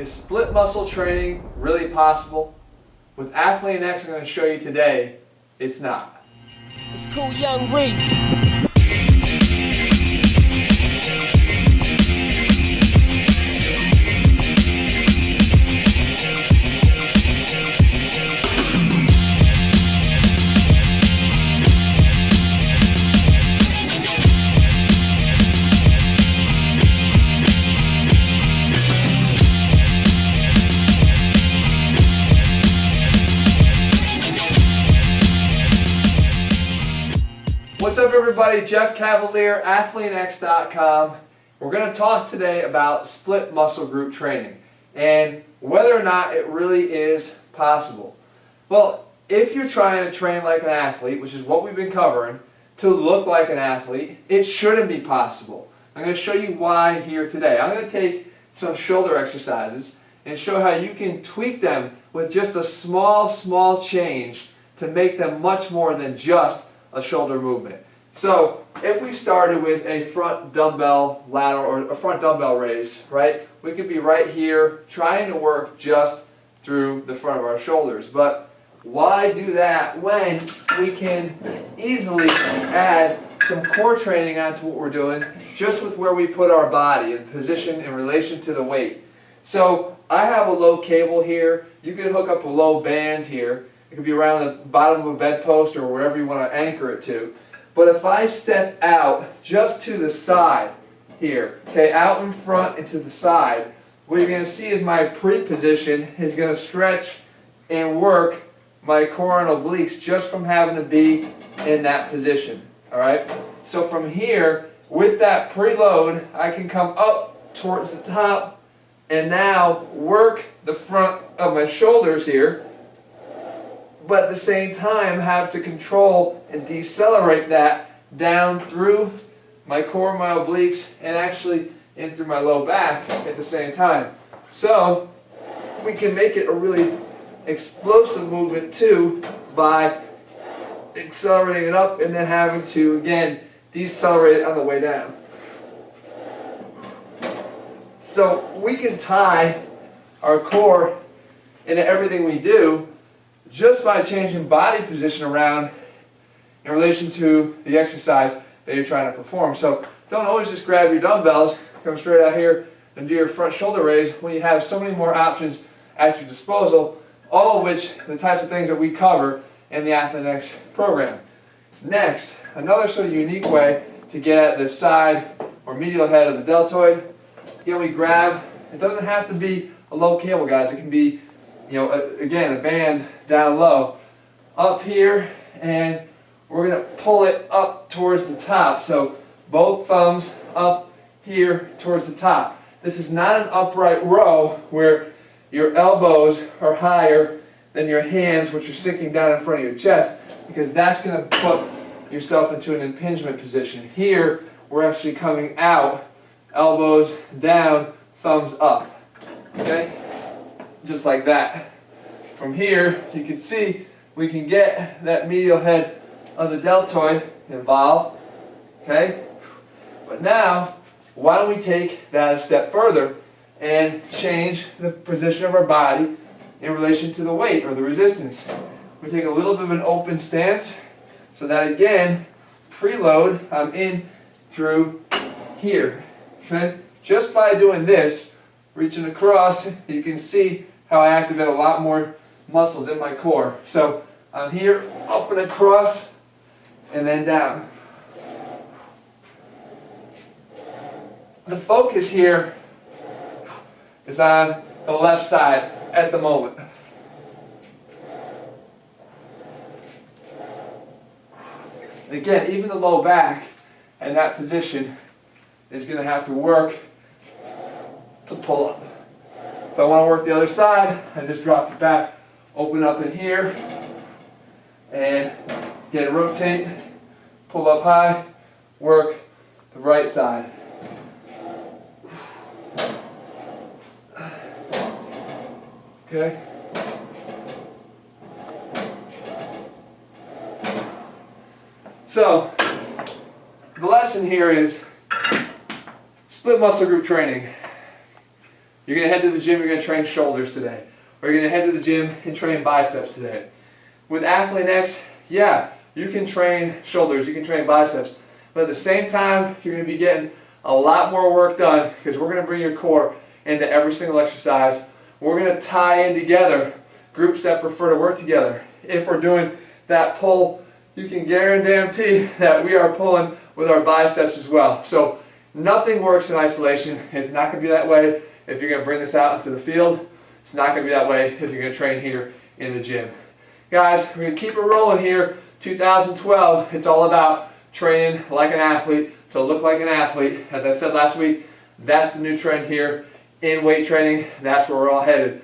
Is split muscle training really possible? With ATHLEAN-X, I'm going to show you today, it's not. It's cool, young Reese. What's up everybody, Jeff Cavalier, ATHLEAN-X.com. We're going to talk today about split muscle group training and whether or not it really is possible. Well, if you're trying to train like an athlete, which is what we've been covering, to look like an athlete, it shouldn't be possible. I'm going to show you why here today. I'm going to take some shoulder exercises and show how you can tweak them with just a small change to make them much more than just a shoulder movement. So if we started with a front dumbbell lateral or a front dumbbell raise, right, we could be right here trying to work just through the front of our shoulders. But why do that when we can easily add some core training onto what we're doing just with where we put our body in position in relation to the weight? So I have a low cable here. You can hook up a low band here. It could be around the bottom of a bedpost or wherever you want to anchor it to. But if I step out just to the side here, okay, out in front and to the side, what you're going to see is my pre-position is going to stretch and work my core and obliques just from having to be in that position. Alright? So from here, with that preload, I can come up towards the top and now work the front of my shoulders here, but at the same time have to control and decelerate that down through my core, my obliques, and actually in through my low back at the same time. So we can make it a really explosive movement too by accelerating it up and then having to again decelerate it on the way down. So we can tie our core into everything we do just by changing body position around in relation to the exercise that you're trying to perform. So don't always just grab your dumbbells, come straight out here and do your front shoulder raise when you have so many more options at your disposal, all of which are the types of things that we cover in the ATHLEAN-X program. Next, another sort of unique way to get at the side or medial head of the deltoid. Again, we grab, it doesn't have to be a low cable, guys. It can be, again, a band down low, up here, and we're going to pull it up towards the top. So both thumbs up here towards the top. This is not an upright row where your elbows are higher than your hands, which are sinking down in front of your chest, because that's going to put yourself into an impingement position. Here, we're actually coming out, elbows down, thumbs up. Okay? Just like that. From here, you can see we can get that medial head of the deltoid involved. Okay? But now, why don't we take that a step further and change the position of our body in relation to the weight or the resistance. We take a little bit of an open stance so that again, preload, I'm in through here. Okay? Just by doing this, reaching across, you can see how I activate a lot more muscles in my core. So I'm here, up and across, and then down. The focus here is on the left side at the moment. Again, even the low back in that position is going to have to work to pull up. If I want to work the other side, I just drop it back, open up in here, and get it rotate, pull up high, work the right side. Okay? So, the lesson here is split muscle group training. You're going to head to the gym, you're going to train shoulders today. Or you're going to head to the gym and train biceps today. With ATHLEAN-X, yeah, you can train shoulders, you can train biceps. But at the same time, you're going to be getting a lot more work done because we're going to bring your core into every single exercise. We're going to tie in together groups that prefer to work together. If we're doing that pull, you can guarantee that we are pulling with our biceps as well. So nothing works in isolation. It's not going to be that way if you're going to bring this out into the field. It's not going to be that way if you're going to train here in the gym. Guys, we're going to keep it rolling here. 2012, it's all about training like an athlete to look like an athlete. As I said last week, that's the new trend here in weight training. That's where we're all headed.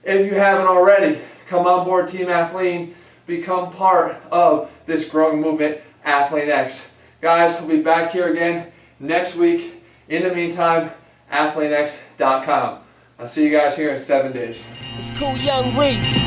If you haven't already, come on board Team Athlean. Become part of this growing movement, ATHLEAN-X. Guys, we'll be back here again next week. In the meantime, ATHLEANX.com. I'll see you guys here in 7 days. It's cool, young Reese.